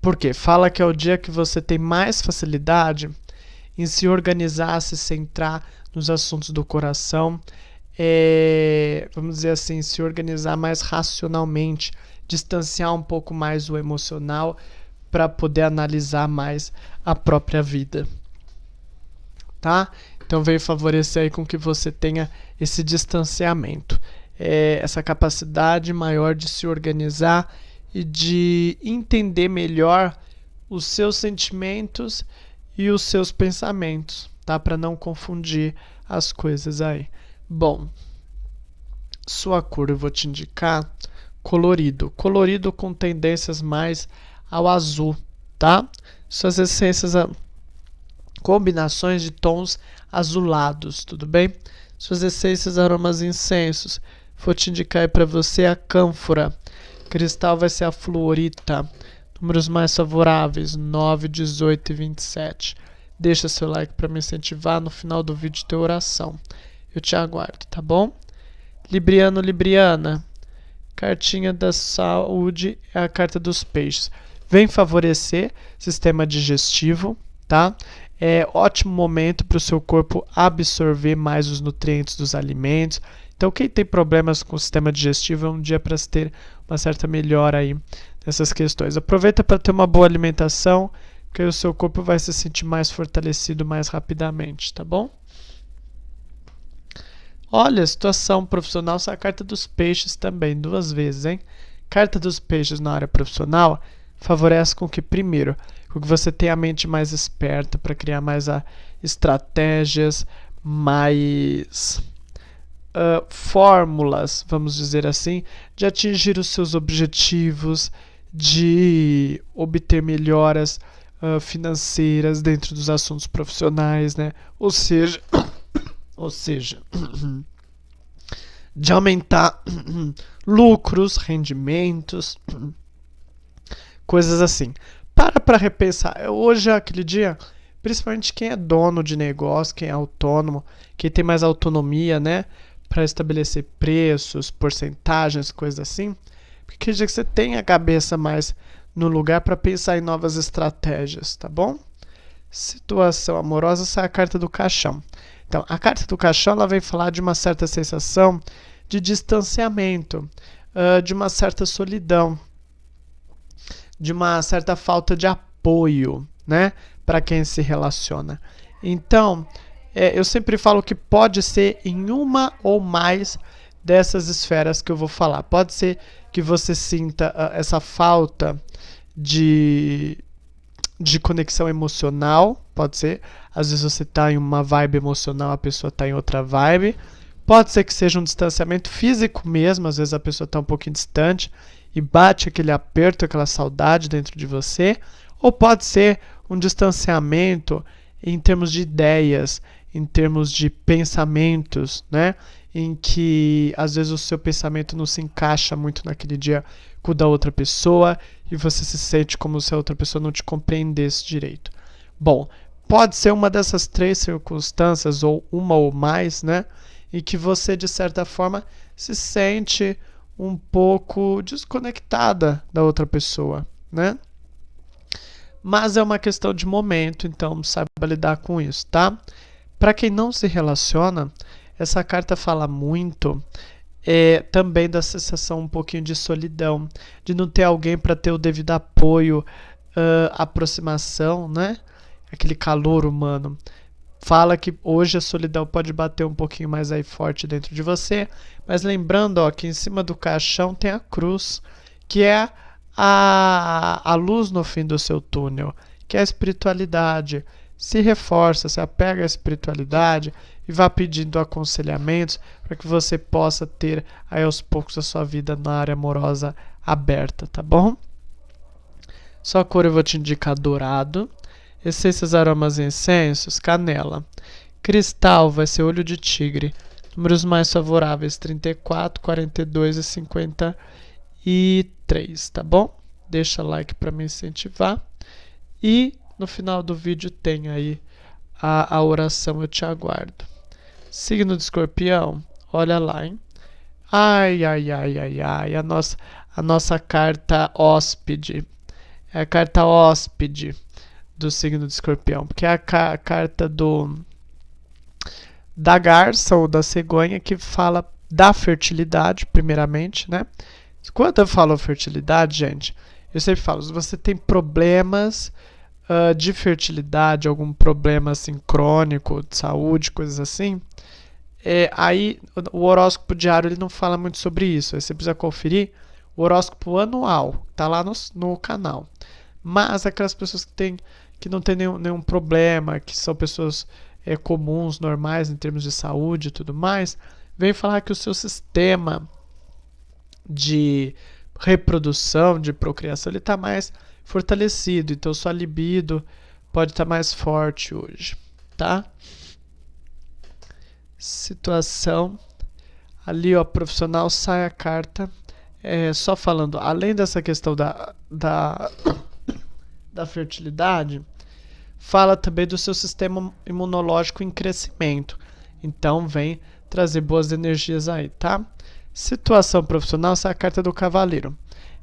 Porque fala que é o dia que você tem mais facilidade em se organizar, se centrar nos assuntos do coração, vamos dizer assim, se organizar mais racionalmente, distanciar um pouco mais o emocional para poder analisar mais a própria vida, tá? Então veio favorecer aí com que você tenha esse distanciamento, essa capacidade maior de se organizar e de entender melhor os seus sentimentos e os seus pensamentos, tá? Para não confundir as coisas aí. Bom, sua cor eu vou te indicar colorido. Colorido com tendências mais ao azul, tá? Suas essências, combinações de tons azulados, tudo bem? Suas essências, aromas e incensos. Vou te indicar aí para você a cânfora. Cristal vai ser a fluorita. Números mais favoráveis, 9, 18 e 27. Deixa seu like para me incentivar. No final do vídeo ter oração. Eu te aguardo, tá bom? Libriano, Libriana. Cartinha da saúde é a carta dos peixes. Vem favorecer sistema digestivo, tá? É ótimo momento para o seu corpo absorver mais os nutrientes dos alimentos. Então, quem tem problemas com o sistema digestivo é um dia para se ter uma certa melhora aí nessas questões. Aproveita para ter uma boa alimentação, porque aí o seu corpo vai se sentir mais fortalecido mais rapidamente, tá bom? Olha, situação profissional, essa é a carta dos peixes também, 2 vezes, hein? Carta dos peixes na área profissional favorece com que, primeiro, com que você tenha a mente mais esperta para criar mais estratégias, mais fórmulas, vamos dizer assim, de atingir os seus objetivos, de obter melhoras financeiras dentro dos assuntos profissionais, né? Ou seja, de aumentar lucros, rendimentos, coisas assim. Para repensar. Hoje é aquele dia, principalmente quem é dono de negócio, quem é autônomo, quem tem mais autonomia, né, para estabelecer preços, porcentagens, coisas assim. Porque quer dizer que você tem a cabeça mais no lugar para pensar em novas estratégias, tá bom? Situação amorosa, essa é a carta do caixão. Então, a carta do caixão ela vem falar de uma certa sensação de distanciamento, de uma certa solidão, de uma certa falta de apoio, né, para quem se relaciona. Então, eu sempre falo que pode ser em uma ou mais dessas esferas que eu vou falar. Pode ser que você sinta essa falta de conexão emocional, pode ser. Às vezes você está em uma vibe emocional, a pessoa está em outra vibe. Pode ser que seja um distanciamento físico mesmo, às vezes a pessoa está um pouquinho distante e bate aquele aperto, aquela saudade dentro de você. Ou pode ser um distanciamento em termos de ideias, em termos de pensamentos, né? Em que às vezes o seu pensamento não se encaixa muito naquele dia com o da outra pessoa e você se sente como se a outra pessoa não te compreendesse direito. Bom, pode ser uma dessas três circunstâncias ou uma ou mais, né? Em que você de certa forma se sente um pouco desconectada da outra pessoa, né? Mas é uma questão de momento, então saiba lidar com isso, tá? Para quem não se relaciona, essa carta fala muito também da sensação um pouquinho de solidão, de não ter alguém para ter o devido apoio, aproximação, né? Aquele calor humano. Fala que hoje a solidão pode bater um pouquinho mais aí forte dentro de você, mas lembrando que em cima do caixão tem a cruz, que é a luz no fim do seu túnel, que é a espiritualidade. Se reforça, se apega à espiritualidade e vá pedindo aconselhamentos para que você possa ter aí aos poucos a sua vida na área amorosa aberta, tá bom? Sua cor eu vou te indicar dourado. Essências, aromas e incensos, canela. Cristal vai ser olho de tigre. Números mais favoráveis 34, 42 e 53, tá bom? Deixa like para me incentivar. E no final do vídeo tem aí a oração, eu te aguardo. Signo de Escorpião, olha lá, hein? Ai, ai, ai, ai, ai, a nossa carta hóspede. É a carta hóspede do signo de Escorpião, porque é a carta da garça ou da cegonha que fala da fertilidade, primeiramente, né? Quando eu falo fertilidade, gente, eu sempre falo, se você tem problemas de fertilidade, algum problema assim crônico, de saúde, coisas assim, aí o horóscopo diário ele não fala muito sobre isso. Aí você precisa conferir o horóscopo anual, tá lá no canal. Mas aquelas pessoas que não tem nenhum problema, que são pessoas comuns, normais em termos de saúde e tudo mais, vem falar que o seu sistema de reprodução, de procriação, ele está mais fortalecido, então sua libido pode estar mais forte hoje, tá? Situação ali, ó, profissional, sai a carta só falando, além dessa questão da fertilidade, fala também do seu sistema imunológico em crescimento, então vem trazer boas energias aí, tá? Situação profissional, sai a carta do cavaleiro.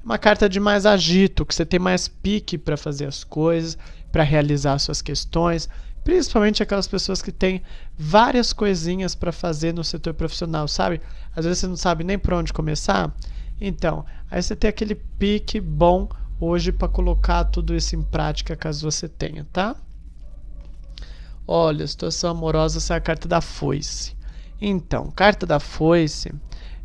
Uma carta de mais agito, que você tem mais pique para fazer as coisas, para realizar suas questões, principalmente aquelas pessoas que têm várias coisinhas para fazer no setor profissional, sabe? Às vezes você não sabe nem por onde começar. Então, aí você tem aquele pique bom hoje para colocar tudo isso em prática, caso você tenha, tá? Olha, situação amorosa, essa é a carta da foice. Então, carta da foice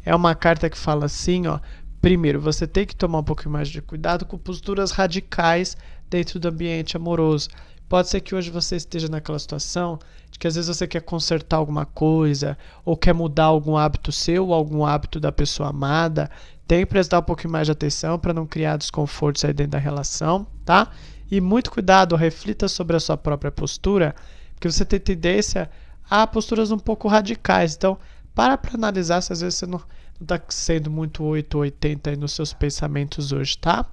é uma carta que fala assim, ó. Primeiro, você tem que tomar um pouquinho mais de cuidado com posturas radicais dentro do ambiente amoroso. Pode ser que hoje você esteja naquela situação de que às vezes você quer consertar alguma coisa ou quer mudar algum hábito seu ou algum hábito da pessoa amada. Tem que prestar um pouquinho mais de atenção para não criar desconfortos aí dentro da relação, tá? E muito cuidado, reflita sobre a sua própria postura, porque você tem tendência a posturas um pouco radicais. Então, para analisar se às vezes você não está sendo muito 8 ou 80 aí nos seus pensamentos hoje, tá?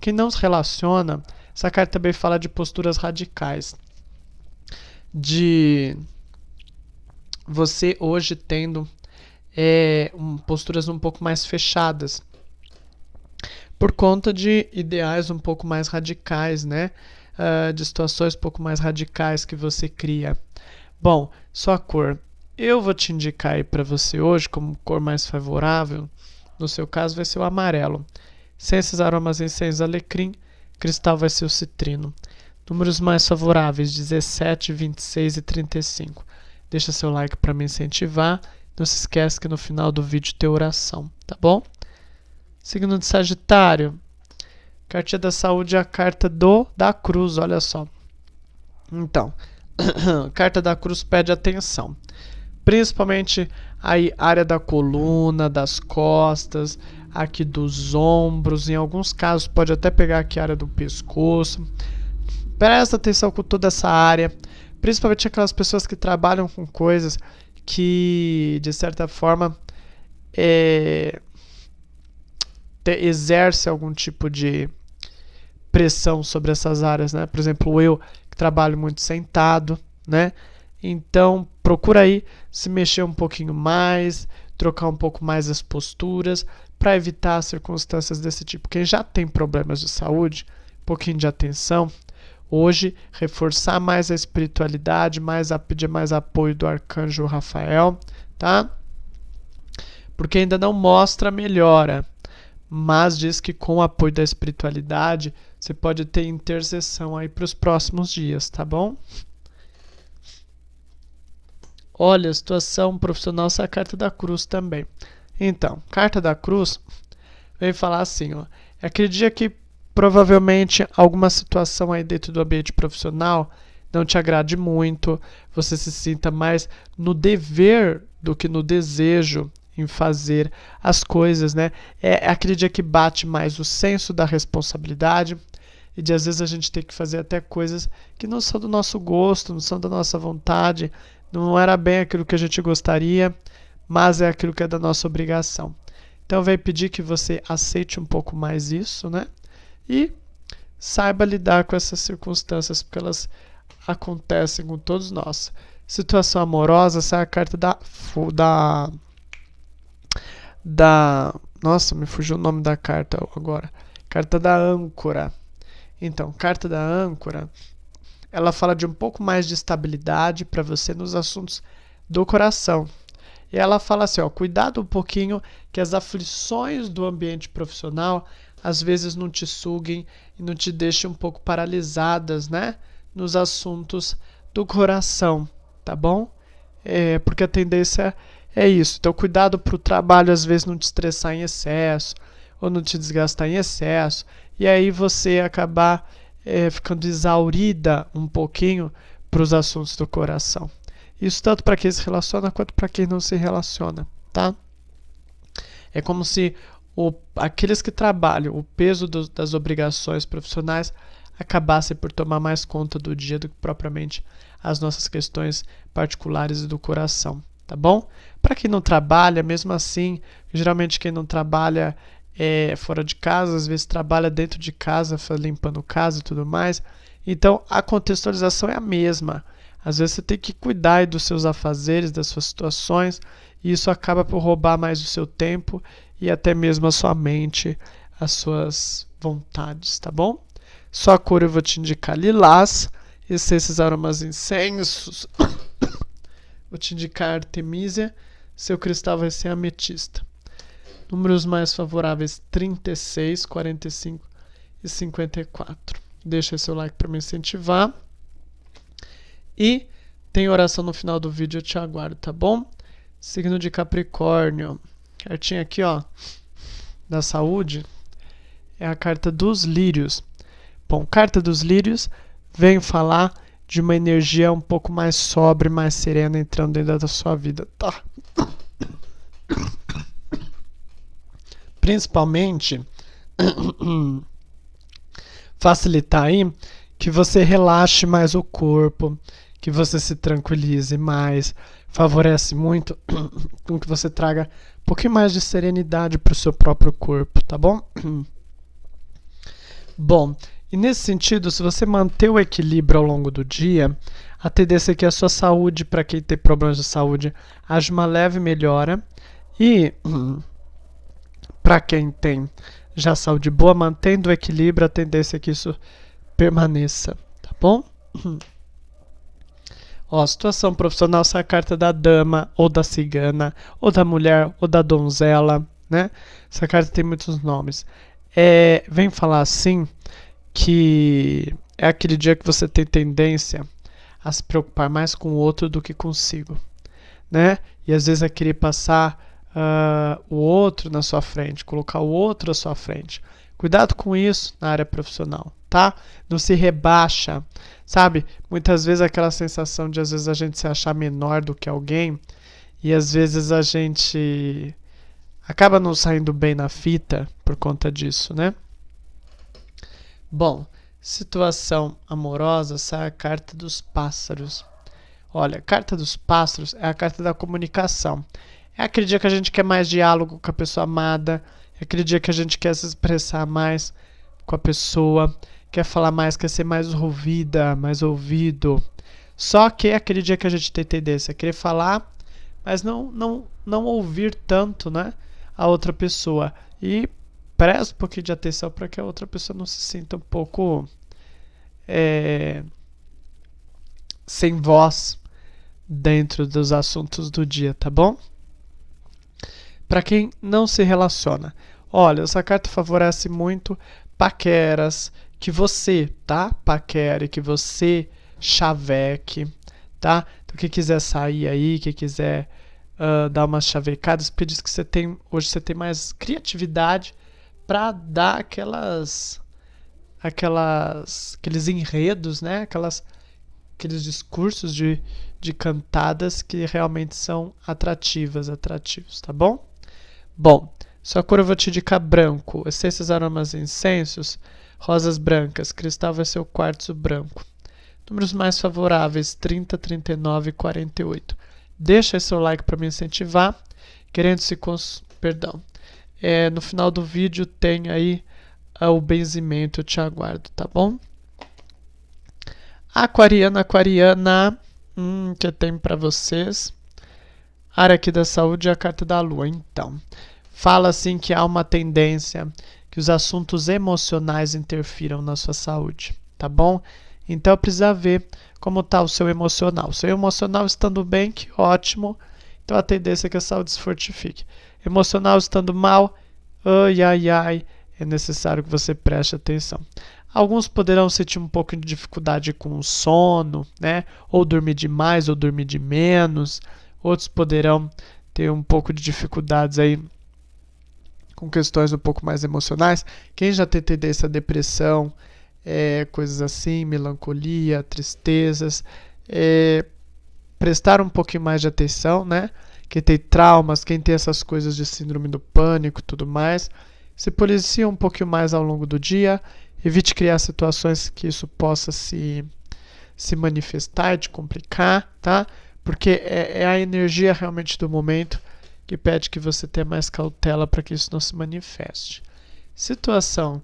Quem não se relaciona, essa carta também fala de posturas radicais. De você hoje tendo posturas um pouco mais fechadas. por conta de ideais um pouco mais radicais, né? De situações um pouco mais radicais que você cria. Bom, sua cor. Eu vou te indicar aí para você hoje como cor mais favorável. No seu caso vai ser o amarelo. Essências, aromas, incêndios, alecrim. Cristal vai ser o citrino. Números mais favoráveis: 17, 26 e 35. Deixa seu like para me incentivar. Não se esquece que no final do vídeo tem oração, tá bom? Signo de Sagitário. Cartinha da saúde é a carta da cruz, olha só. Então, carta da cruz pede atenção. Principalmente aí área da coluna, das costas, aqui dos ombros, em alguns casos pode até pegar aqui a área do pescoço. Presta atenção com toda essa área, principalmente aquelas pessoas que trabalham com coisas que, de certa forma, exerce algum tipo de pressão sobre essas áreas, né? Por exemplo, eu que trabalho muito sentado, né? Então, procura aí se mexer um pouquinho mais, trocar um pouco mais as posturas, para evitar circunstâncias desse tipo. Quem já tem problemas de saúde, um pouquinho de atenção. Hoje, reforçar mais a espiritualidade, pedir mais apoio do arcanjo Rafael, tá? Porque ainda não mostra melhora, mas diz que com o apoio da espiritualidade, você pode ter intercessão aí para os próximos dias, tá bom? Olha, a situação profissional, essa é a carta da cruz também. Então, carta da cruz vem falar assim, ó, é aquele dia que provavelmente alguma situação aí dentro do ambiente profissional não te agrade muito, você se sinta mais no dever do que no desejo em fazer as coisas, né? É aquele dia que bate mais o senso da responsabilidade e de às vezes a gente tem que fazer até coisas que não são do nosso gosto, não são da nossa vontade, não era bem aquilo que a gente gostaria, mas é aquilo que é da nossa obrigação. Então vem pedir que você aceite um pouco mais isso, né? E saiba lidar com essas circunstâncias, porque elas acontecem com todos nós. Situação amorosa, essa é a carta nossa, me fugiu o nome da carta agora. Carta da âncora. Então, carta da âncora, ela fala de um pouco mais de estabilidade para você nos assuntos do coração. E ela fala assim, ó, cuidado um pouquinho que as aflições do ambiente profissional às vezes não te suguem e não te deixem um pouco paralisadas, né? Nos assuntos do coração, tá bom? Porque a tendência é isso. Então, cuidado para o trabalho às vezes não te estressar em excesso ou não te desgastar em excesso. E aí você acabar ficando exaurida um pouquinho para os assuntos do coração. Isso tanto para quem se relaciona quanto para quem não se relaciona, tá? É como se aqueles que trabalham, o peso das obrigações profissionais acabassem por tomar mais conta do dia do que propriamente as nossas questões particulares e do coração, tá bom? Para quem não trabalha, mesmo assim, geralmente quem não trabalha fora de casa, às vezes trabalha dentro de casa, limpando casa e tudo mais. Então, a contextualização é a mesma. Às vezes você tem que cuidar dos seus afazeres, das suas situações, e isso acaba por roubar mais o seu tempo e até mesmo a sua mente, as suas vontades, tá bom? Só a cor eu vou te indicar lilás, essências, aromas, incensos. Vou te indicar artemísia, seu cristal vai ser ametista. Números mais favoráveis: 36, 45 e 54. Deixa seu like para me incentivar. E tem oração no final do vídeo, eu te aguardo, tá bom? Signo de Capricórnio. Cartinha aqui, ó, da saúde. É a carta dos lírios. Bom, carta dos lírios vem falar de uma energia um pouco mais sóbria, mais serena entrando dentro da sua vida, tá? Principalmente facilitar aí que você relaxe mais o corpo, que você se tranquilize mais, favorece muito com que você traga um pouquinho mais de serenidade para o seu próprio corpo, tá bom? Bom, e nesse sentido, se você manter o equilíbrio ao longo do dia, a tendência é que a sua saúde, para quem tem problemas de saúde, haja uma leve melhora e para quem tem Já saúde boa, mantendo o equilíbrio, a tendência é que isso permaneça, tá bom? Ó, situação profissional, essa é a carta da dama, ou da cigana, ou da mulher, ou da donzela, né? Essa carta tem muitos nomes. Vem falar assim que é aquele dia que você tem tendência a se preocupar mais com o outro do que consigo, né? E às vezes é querer passar o outro na sua frente, colocar o outro à sua frente. Cuidado com isso na área profissional, tá? Não se rebaixa, sabe? Muitas vezes aquela sensação de às vezes a gente se achar menor do que alguém e às vezes a gente acaba não saindo bem na fita por conta disso, né? Bom, situação amorosa, sai a carta dos pássaros. Olha, a carta dos pássaros é a carta da comunicação. É aquele dia que a gente quer mais diálogo com a pessoa amada, é aquele dia que a gente quer se expressar mais com a pessoa, quer falar mais, quer ser mais ouvida, mais ouvido. Só que é aquele dia que a gente tem tendência a querer falar, mas não ouvir tanto, né, a outra pessoa. E presta um pouquinho de atenção para que a outra pessoa não se sinta um pouco sem voz dentro dos assuntos do dia, tá bom? Para quem não se relaciona, olha, essa carta favorece muito paqueras, que você, tá? Paquere, que você chaveque, tá? Então, quem quiser sair aí, quem quiser dar umas chavecadas, porque diz que hoje você tem mais criatividade para dar aqueles enredos, né? Aqueles discursos de cantadas que realmente são atrativos, tá bom? Bom, sua cor eu vou te indicar branco, essências, aromas e incensos, rosas brancas, cristal vai ser o quartzo branco. Números mais favoráveis, 30, 39 e 48. Deixa aí seu like para me incentivar, no final do vídeo tem aí o benzimento, eu te aguardo, tá bom? Aquariana, que tem para vocês? Área aqui da saúde é a carta da lua. Então, fala assim que há uma tendência que os assuntos emocionais interfiram na sua saúde, tá bom? Então, precisa ver como está o seu emocional. O seu emocional estando bem, que ótimo. Então, a tendência é que a saúde se fortifique. Emocional estando mal, é necessário que você preste atenção. Alguns poderão sentir um pouco de dificuldade com o sono, né? Ou dormir demais ou dormir de menos. Outros poderão ter um pouco de dificuldades aí com questões um pouco mais emocionais. Quem já tem tendência à depressão, coisas assim, melancolia, tristezas, prestar um pouquinho mais de atenção, né? Quem tem traumas, quem tem essas coisas de síndrome do pânico e tudo mais, se policia um pouquinho mais ao longo do dia, evite criar situações que isso possa se manifestar, de complicar, tá? Porque é a energia realmente do momento que pede que você tenha mais cautela para que isso não se manifeste. Situação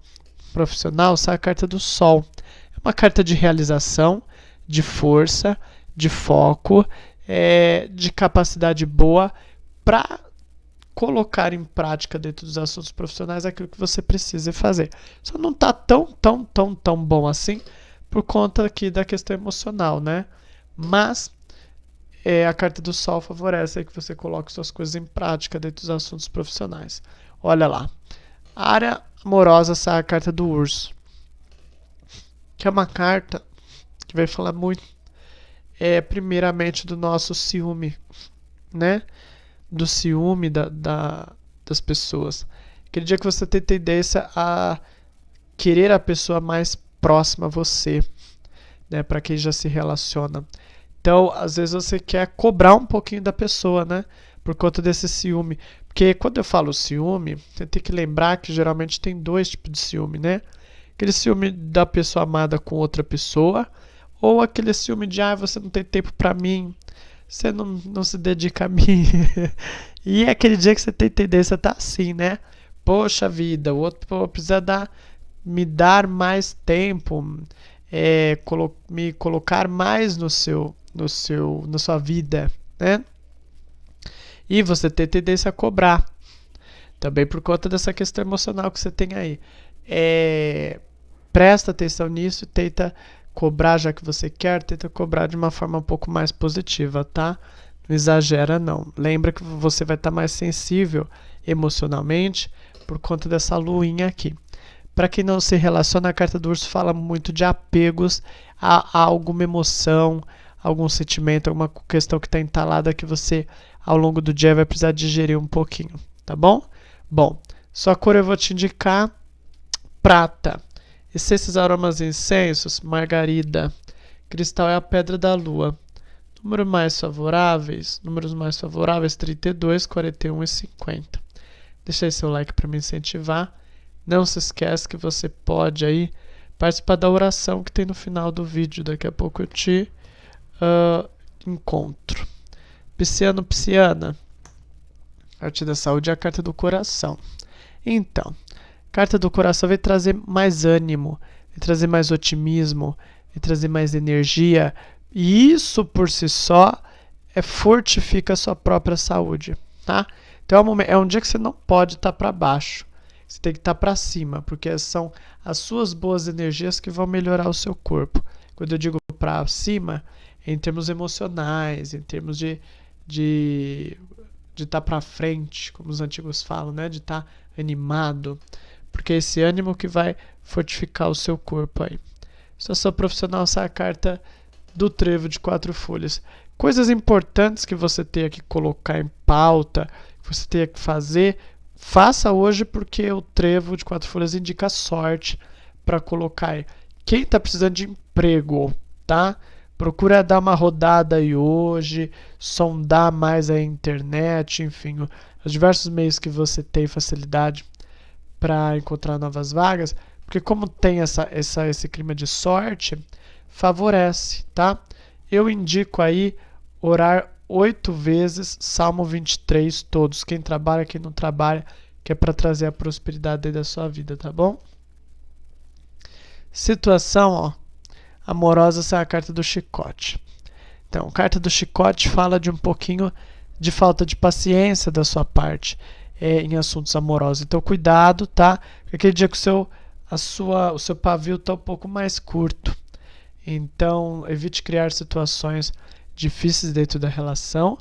profissional, sai a carta do Sol. É uma carta de realização, de força, de foco, de capacidade boa para colocar em prática dentro dos assuntos profissionais aquilo que você precisa fazer. Só não está tão bom assim por conta aqui da questão emocional, né? Mas a carta do Sol favorece que você coloque suas coisas em prática dentro dos assuntos profissionais. Olha lá. A área amorosa, sai a carta do Urso, que é uma carta que vai falar muito, primeiramente do nosso ciúme, né? Do ciúme das pessoas. Aquele dia que você tem tendência a querer a pessoa mais próxima a você, né? Para quem já se relaciona. Então, às vezes você quer cobrar um pouquinho da pessoa, né? Por conta desse ciúme. Porque quando eu falo ciúme, você tem que lembrar que geralmente tem dois tipos de ciúme, né? Aquele ciúme da pessoa amada com outra pessoa, ou aquele ciúme de, você não tem tempo pra mim, você não se dedica a mim. E é aquele dia que você tem tendência a estar assim, né? Poxa vida, o outro precisa me dar mais tempo, me colocar mais na sua vida, né? E você tem tendência a cobrar, Também por conta dessa questão emocional que você tem aí. Presta atenção nisso e tenta cobrar, já que você quer, tenta cobrar de uma forma um pouco mais positiva, tá? Não exagera, não. Lembra que você vai estar mais sensível emocionalmente por conta dessa luinha aqui. Para quem não se relaciona, a carta do urso fala muito de apegos a alguma emoção, algum sentimento, alguma questão que está entalada que você, ao longo do dia, vai precisar digerir um pouquinho, tá bom? Bom, sua cor eu vou te indicar prata. Essências, aromas e incensos, margarida. Cristal é a pedra da lua. Números mais favoráveis, 32, 41 e 50. Deixa aí seu like para me incentivar. Não se esquece que você pode aí participar da oração que tem no final do vídeo. Daqui a pouco eu te encontro. Pisciano, pisciana. Carta da saúde é a carta do coração. Então, carta do coração vai trazer mais ânimo, vai trazer mais otimismo, vai trazer mais energia. E isso por si só fortifica a sua própria saúde, tá? Então é um dia que você não pode estar para baixo. Você tem que estar para cima, porque são as suas boas energias que vão melhorar o seu corpo. Quando eu digo para cima, é em termos emocionais, em termos de estar para frente, como os antigos falam, né? De estar animado, porque é esse ânimo que vai fortificar o seu corpo aí. Situação profissional, essa é a carta do trevo de 4 folhas. Coisas importantes que você tenha que colocar em pauta, que você tenha que fazer, faça hoje, porque o trevo de 4 folhas indica sorte para colocar aí. Quem está precisando de emprego, tá? Procura dar uma rodada aí hoje, sondar mais a internet, enfim, os diversos meios que você tem facilidade para encontrar novas vagas, porque como tem esse clima de sorte, favorece, tá? Eu indico aí orar 8 vezes Salmo 23 todos, quem trabalha, quem não trabalha, que é para trazer a prosperidade da sua vida, tá bom? Situação, ó, amorosa, essa é a carta do chicote. Então, a carta do chicote fala de um pouquinho de falta de paciência da sua parte em assuntos amorosos. Então, cuidado, tá? Porque aquele dia que o seu pavio está um pouco mais curto. Então, evite criar situações difíceis dentro da relação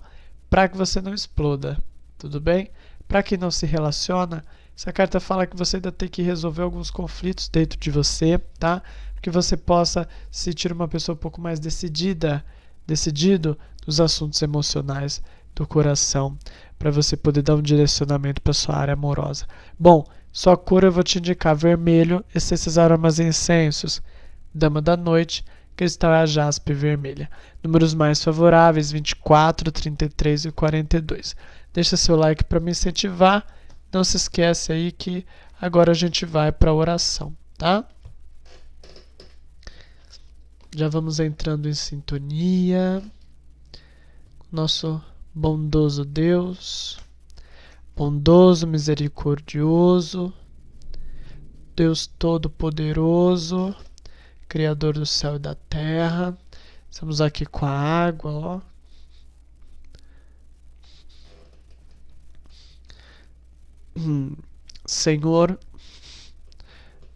para que você não exploda, tudo bem? Para quem não se relaciona, essa carta fala que você ainda tem que resolver alguns conflitos dentro de você, tá? Que você possa se sentir uma pessoa um pouco mais decidido nos assuntos emocionais do coração, para você poder dar um direcionamento para sua área amorosa. Bom, sua cor eu vou te indicar vermelho, essências, aromas e incensos. Dama da noite, cristal é a jaspe vermelha. Números mais favoráveis, 24, 33 e 42. Deixa seu like para me incentivar. Não se esquece aí que agora a gente vai para a oração, tá? Já vamos entrando em sintonia. Nosso bondoso Deus, bondoso, misericordioso, Deus Todo-Poderoso, Criador do céu e da terra. Estamos aqui com a água, ó. Senhor,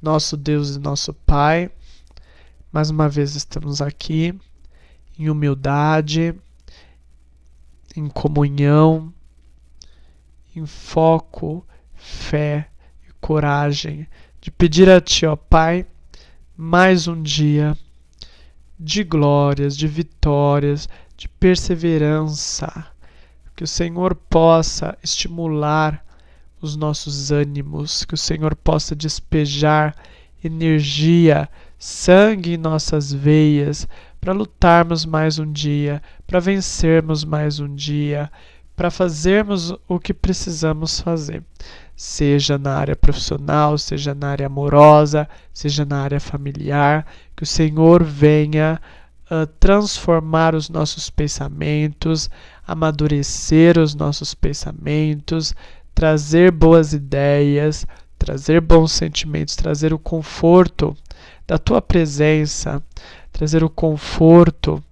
nosso Deus e nosso Pai, mais uma vez estamos aqui em humildade, em comunhão, em foco, fé e coragem de pedir a Ti, ó Pai, mais um dia de glórias, de vitórias, de perseverança, que o Senhor possa estimular os nossos ânimos, que o Senhor possa despejar energia, sangue em nossas veias, para lutarmos mais um dia, para vencermos mais um dia, para fazermos o que precisamos fazer, seja na área profissional, seja na área amorosa, seja na área familiar, que o Senhor venha transformar os nossos pensamentos, amadurecer os nossos pensamentos, trazer boas ideias, trazer bons sentimentos, trazer o conforto da Tua presença, trazer o conforto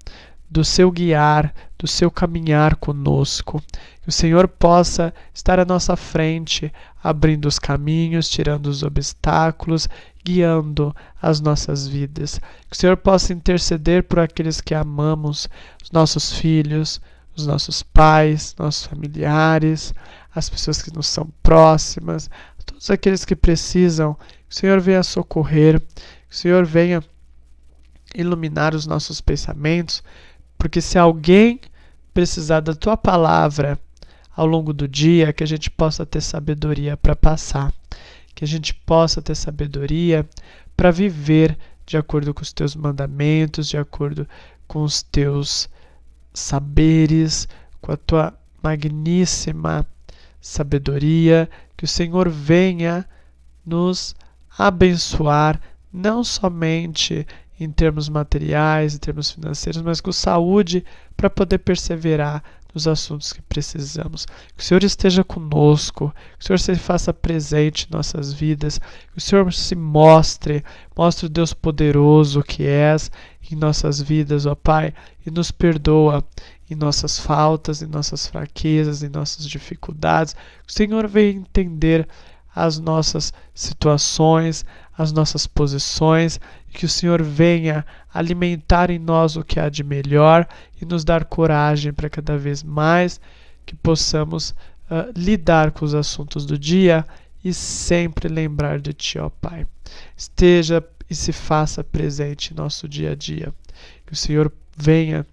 do seu guiar, do seu caminhar conosco. Que o Senhor possa estar à nossa frente, abrindo os caminhos, tirando os obstáculos, guiando as nossas vidas. Que o Senhor possa interceder por aqueles que amamos, os nossos filhos, os nossos pais, nossos familiares, as pessoas que nos são próximas, todos aqueles que precisam. Que o Senhor venha socorrer, que o Senhor venha iluminar os nossos pensamentos, porque se alguém precisar da tua palavra ao longo do dia, que a gente possa ter sabedoria para passar, que a gente possa ter sabedoria para viver de acordo com os teus mandamentos, de acordo com os teus saberes, com a tua magníssima sabedoria, que o Senhor venha nos abençoar, não somente em termos materiais, em termos financeiros, mas com saúde para poder perseverar nos assuntos que precisamos. Que o Senhor esteja conosco, que o Senhor se faça presente em nossas vidas, que o Senhor se mostre o Deus poderoso que és em nossas vidas, ó Pai, e nos perdoa em nossas faltas, em nossas fraquezas, em nossas dificuldades. Que o Senhor venha entender as nossas situações, as nossas posições, e que o Senhor venha alimentar em nós o que há de melhor e nos dar coragem para cada vez mais que possamos lidar com os assuntos do dia e sempre lembrar de Ti, ó Pai. Esteja e se faça presente em nosso dia a dia. Que o Senhor venha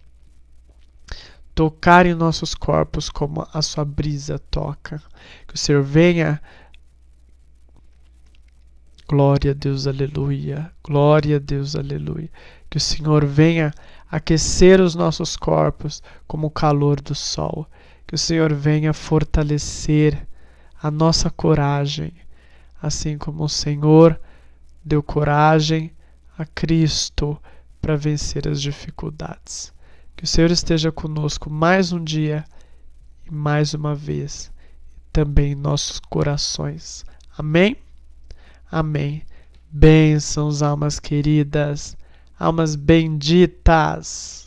tocar em nossos corpos como a sua brisa toca. Que o Senhor venha. Glória a Deus, aleluia. Glória a Deus, aleluia. Que o Senhor venha aquecer os nossos corpos como o calor do sol. Que o Senhor venha fortalecer a nossa coragem, assim como o Senhor deu coragem a Cristo para vencer as dificuldades. Que o Senhor esteja conosco mais um dia e mais uma vez, também em nossos corações. Amém? Amém. Bênçãos, almas queridas, almas benditas.